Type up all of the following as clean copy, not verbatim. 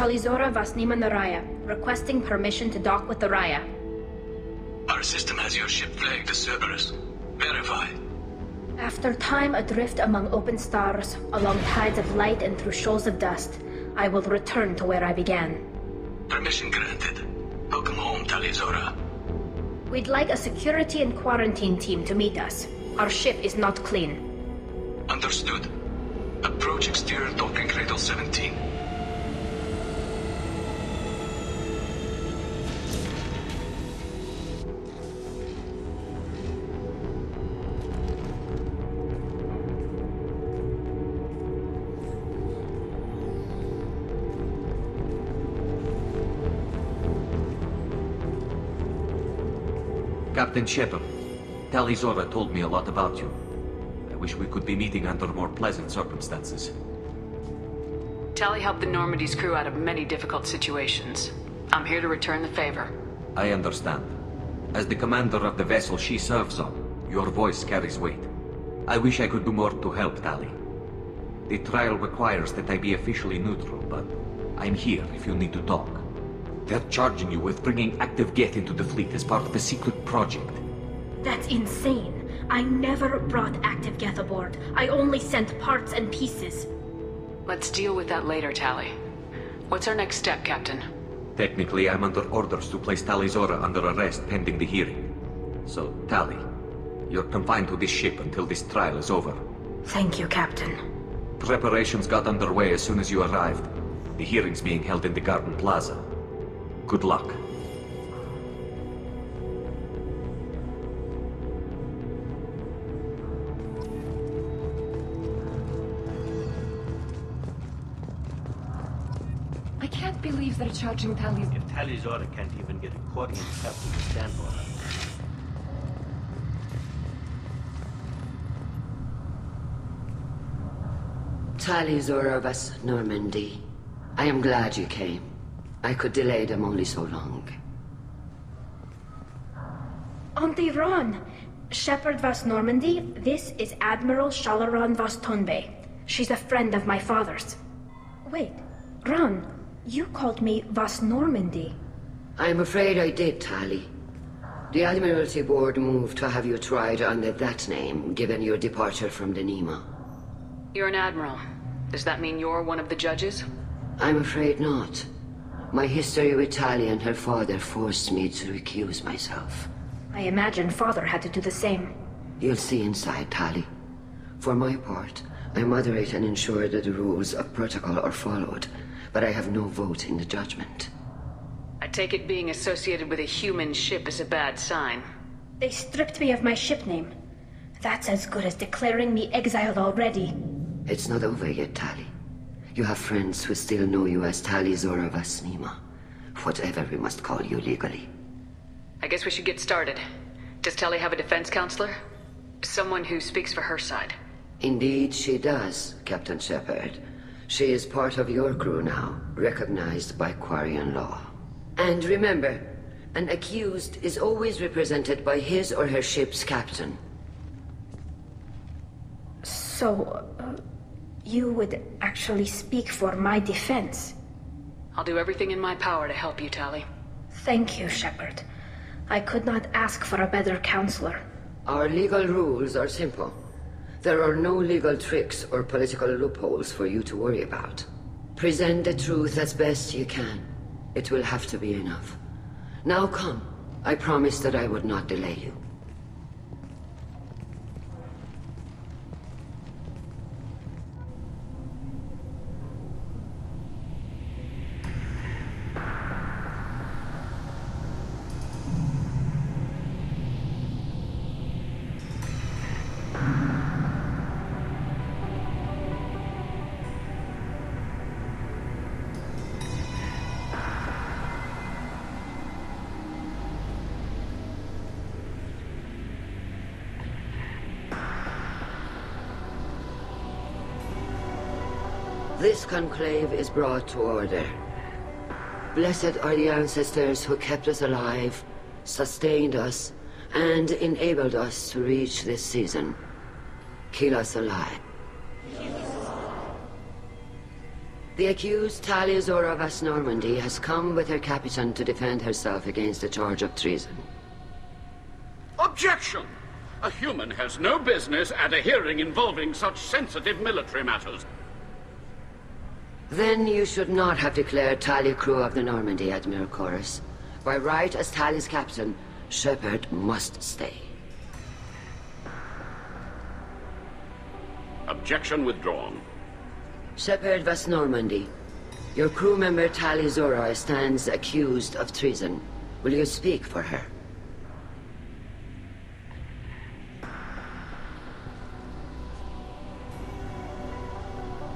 Talizora Vasnima Naraya, requesting permission to dock with the Raya. Our system has your ship flagged as Cerberus. Verify. After time adrift among open stars, along tides of light and through shoals of dust, I will return to where I began. Permission granted. Welcome home, Talizora. We'd like a security and quarantine team to meet us. Our ship is not clean. Understood. Approach exterior docking cradle 17. Captain Shepard, Talizora told me a lot about you. I wish we could be meeting under more pleasant circumstances. Tali helped the Normandy's crew out of many difficult situations. I'm here to return the favor. I understand. As the commander of the vessel she serves on, your voice carries weight. I wish I could do more to help Tali. The trial requires that I be officially neutral, but I'm here if you need to talk. They're charging you with bringing active Geth into the fleet as part of a secret project. That's insane. I never brought active Geth aboard. I only sent parts and pieces. Let's deal with that later, Tali. What's our next step, Captain? Technically, I'm under orders to place Talizora under arrest pending the hearing. So, Tali, you're confined to this ship until this trial is over. Thank you, Captain. Preparations got underway as soon as you arrived. The hearing's being held in the Garden Plaza. Good luck. I can't believe they're charging Tali. If Talizora can't even get a Quarian captain to stand for her. Talizora Vas Normandy. I am glad you came. I could delay them only so long. Auntie Ron! Shepard Vas Normandy, this is Admiral Shalaran Vas Tonbe. She's a friend of my father's. Wait, Ron, you called me Vas Normandy. I'm afraid I did, Tali. The Admiralty Board moved to have you tried under that name, given your departure from the Nima. You're an admiral. Does that mean you're one of the judges? I'm afraid not. My history with Tali and her father forced me to recuse myself. I imagine father had to do the same. You'll see inside, Tali. For my part, I moderate and ensure that the rules of protocol are followed, but I have no vote in the judgment. I take it being associated with a human ship is a bad sign. They stripped me of my ship name. That's as good as declaring me exiled already. It's not over yet, Tali. You have friends who still know you as Talizora Vasnima. Whatever we must call you legally. I guess we should get started. Does Tali have a defense counselor? Someone who speaks for her side. Indeed she does, Captain Shepard. She is part of your crew now, recognized by Quarian law. And remember, an accused is always represented by his or her ship's captain. So, you would actually speak for my defense? I'll do everything in my power to help you, Tali. Thank you, Shepard. I could not ask for a better counselor. Our legal rules are simple. There are no legal tricks or political loopholes for you to worry about. Present the truth as best you can. It will have to be enough. Now come. I promised that I would not delay you. This conclave is brought to order. Blessed are the ancestors who kept us alive, sustained us, and enabled us to reach this season. Keep us alive. The accused Talia Zora Vas Normandy has come with her captain to defend herself against the charge of treason. Objection! A human has no business at a hearing involving such sensitive military matters. Then you should not have declared Talia crew of the Normandy, Admiral Chorus. By right as Talia's captain, Shepard must stay. Objection withdrawn. Shepard Vas Normandy, your crew member Talia Zora stands accused of treason. Will you speak for her?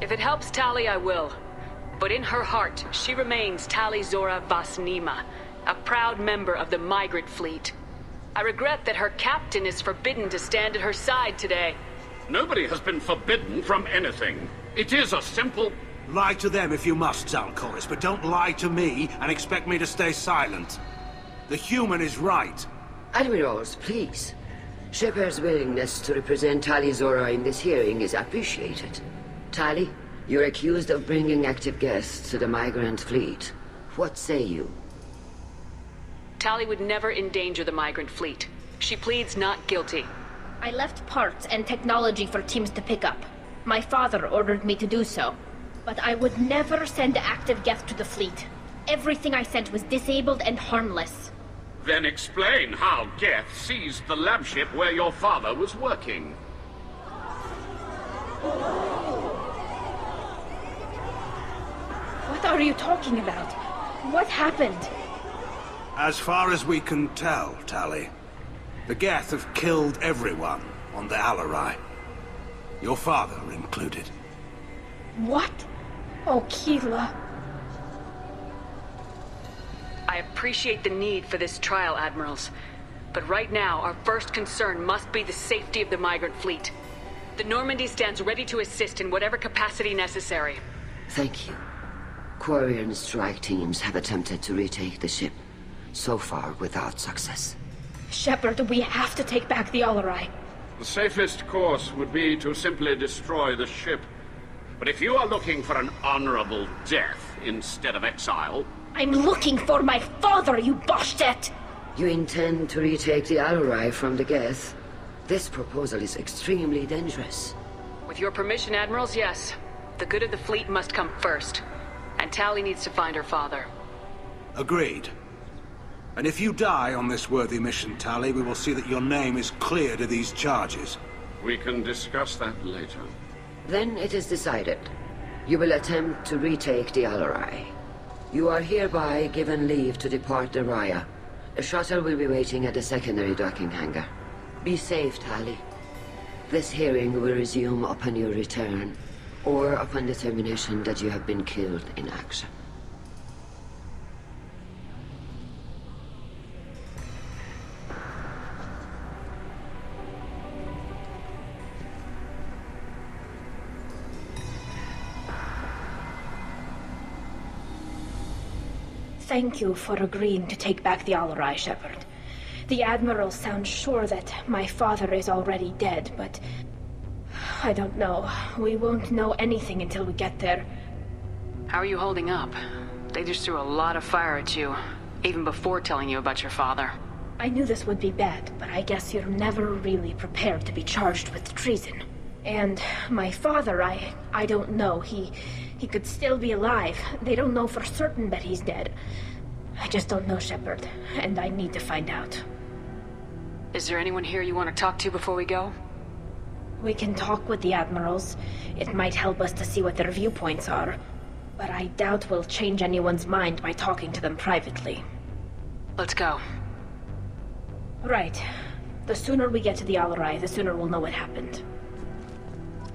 If it helps Tali, I will. But in her heart, she remains Tali Zora Vas Nima, a proud member of the migrant fleet. I regret that her captain is forbidden to stand at her side today. Nobody has been forbidden from anything. It is a simple... Lie to them if you must, Zalcoris, but don't lie to me and expect me to stay silent. The human is right. Admirals, please. Shepard's willingness to represent Talia Zora in this hearing is appreciated. Tali, you're accused of bringing active guests to the migrant fleet. What say you? Tali would never endanger the migrant fleet. She pleads not guilty. I left parts and technology for teams to pick up. My father ordered me to do so. But I would never send active guests to the fleet. Everything I sent was disabled and harmless. Then explain how Geth seized the lab ship where your father was working. What are you talking about? What happened? As far as we can tell, Tali, the Geth have killed everyone on the Alarai. Your father included. What? Oh, Keela. I appreciate the need for this trial, Admirals. But right now, our first concern must be the safety of the migrant fleet. The Normandy stands ready to assist in whatever capacity necessary. Thank you. Quarian strike teams have attempted to retake the ship, so far without success. Shepard, we have to take back the Alarai. The safest course would be to simply destroy the ship. But if you are looking for an honorable death instead of exile... I'm looking for my father, you Boshtet! You intend to retake the Alarai from the Geth? This proposal is extremely dangerous. With your permission, Admirals, yes. The good of the fleet must come first. And Tali needs to find her father. Agreed. And if you die on this worthy mission, Tali, we will see that your name is cleared of these charges. We can discuss that later. Then it is decided. You will attempt to retake the Alarai. You are hereby given leave to depart the Raya. A shuttle will be waiting at the secondary docking hangar. Be safe, Tali. This hearing will resume upon your return, or upon determination that you have been killed in action. Thank you for agreeing to take back the Alarai, Shepard. The Admiral sounds sure that my father is already dead, but... I don't know. We won't know anything until we get there. How are you holding up? They just threw a lot of fire at you, even before telling you about your father. I knew this would be bad, but I guess you're never really prepared to be charged with treason. And my father, I don't know. He could still be alive. They don't know for certain that he's dead. I just don't know, Shepard, and I need to find out. Is there anyone here you want to talk to before we go? We can talk with the Admirals. It might help us to see what their viewpoints are. But I doubt we'll change anyone's mind by talking to them privately. Let's go. Right. The sooner we get to the Alarai, the sooner we'll know what happened.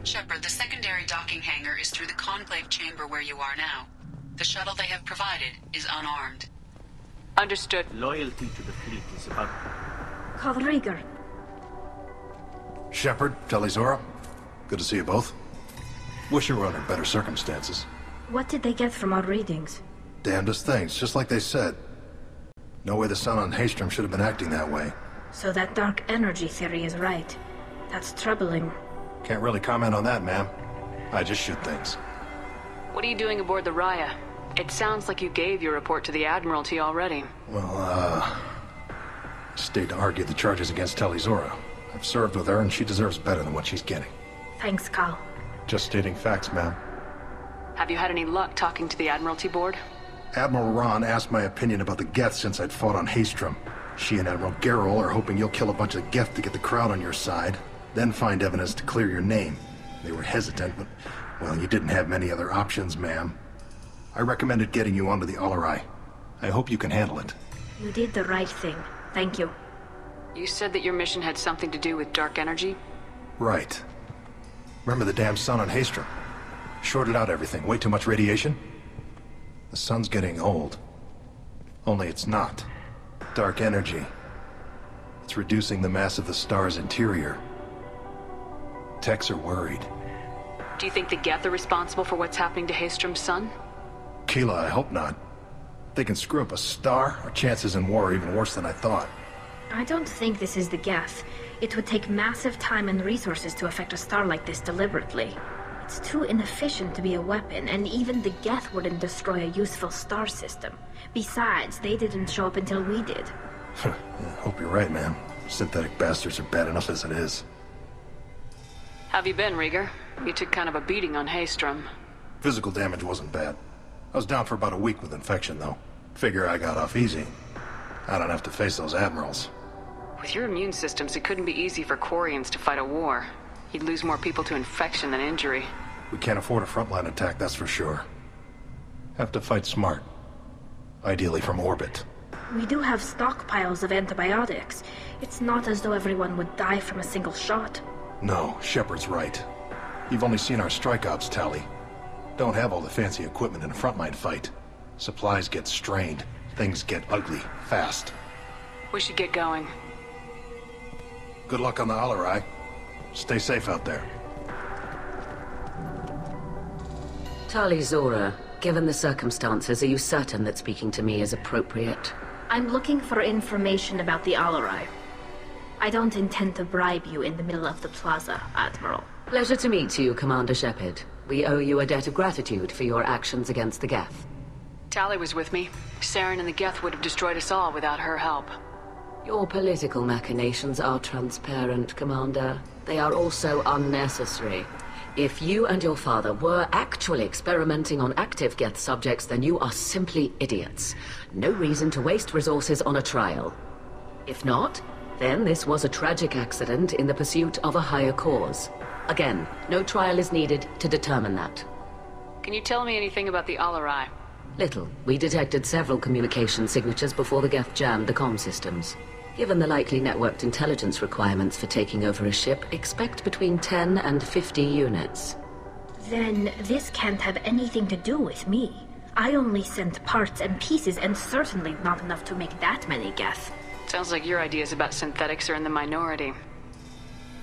Shepard, the secondary docking hangar is through the conclave chamber where you are now. The shuttle they have provided is unarmed. Understood. Loyalty to the fleet is about... Kalrieger. Shepard, Tali Zora. Good to see you both. Wish it were under better circumstances. What did they get from our readings? Damnedest things, just like they said. No way the sun on Haystrom should have been acting that way. So that dark energy theory is right. That's troubling. Can't really comment on that, ma'am. I just shoot things. What are you doing aboard the Raya? It sounds like you gave your report to the Admiralty already. Well, stayed to argue the charges against Talizora. I've served with her, and she deserves better than what she's getting. Thanks, Cal. Just stating facts, ma'am. Have you had any luck talking to the Admiralty board? Admiral Ron asked my opinion about the Geth since I'd fought on Haystrom. She and Admiral Gerrel are hoping you'll kill a bunch of Geth to get the crowd on your side, then find evidence to clear your name. They were hesitant, but, well, you didn't have many other options, ma'am. I recommended getting you onto the Alarai. I hope you can handle it. You did the right thing. Thank you. You said that your mission had something to do with dark energy? Right. Remember the damn sun on Haystrom? Shorted out everything. Way too much radiation? The sun's getting old. Only it's not. Dark energy. It's reducing the mass of the star's interior. Techs are worried. Do you think the Geth are responsible for what's happening to Haystrom's sun? Keela, I hope not. If they can screw up a star, our chances in war are even worse than I thought. I don't think this is the Geth. It would take massive time and resources to affect a star like this deliberately. It's too inefficient to be a weapon, and even the Geth wouldn't destroy a useful star system. Besides, they didn't show up until we did. Yeah, hope you're right, man. Synthetic bastards are bad enough as it is. Have you been, Rieger? You took kind of a beating on Haystrom. Physical damage wasn't bad. I was down for about a week with infection, though. Figure I got off easy. I don't have to face those admirals. With your immune systems, it couldn't be easy for Quarians to fight a war. You'd lose more people to infection than injury. We can't afford a frontline attack, that's for sure. Have to fight smart. Ideally from orbit. We do have stockpiles of antibiotics. It's not as though everyone would die from a single shot. No, Shepard's right. You've only seen our strike ops tally. Don't have all the fancy equipment in a frontline fight. Supplies get strained. Things get ugly, fast. We should get going. Good luck on the Alarai. Stay safe out there. Talizora, given the circumstances, are you certain that speaking to me is appropriate? I'm looking for information about the Alarai. I don't intend to bribe you in the middle of the plaza, Admiral. Pleasure to meet you, Commander Shepard. We owe you a debt of gratitude for your actions against the Geth. Tali was with me. Saren and the Geth would have destroyed us all without her help. Your political machinations are transparent, Commander. They are also unnecessary. If you and your father were actually experimenting on active Geth subjects, then you are simply idiots. No reason to waste resources on a trial. If not, then this was a tragic accident in the pursuit of a higher cause. Again, no trial is needed to determine that. Can you tell me anything about the Alarai? Little. We detected several communication signatures before the Geth jammed the comm systems. Given the likely networked intelligence requirements for taking over a ship, expect between 10 and 50 units. Then this can't have anything to do with me. I only sent parts and pieces, and certainly not enough to make that many Geth. Sounds like your ideas about synthetics are in the minority.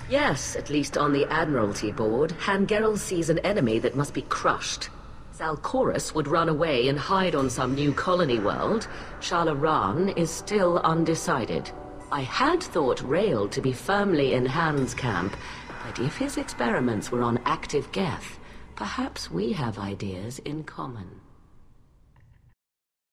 Yes, at least on the Admiralty board, Han Gerrel sees an enemy that must be crushed. Zalcorus would run away and hide on some new colony world. Shalaran is still undecided. I had thought Rael to be firmly in Han's camp, but if his experiments were on active Geth, perhaps we have ideas in common.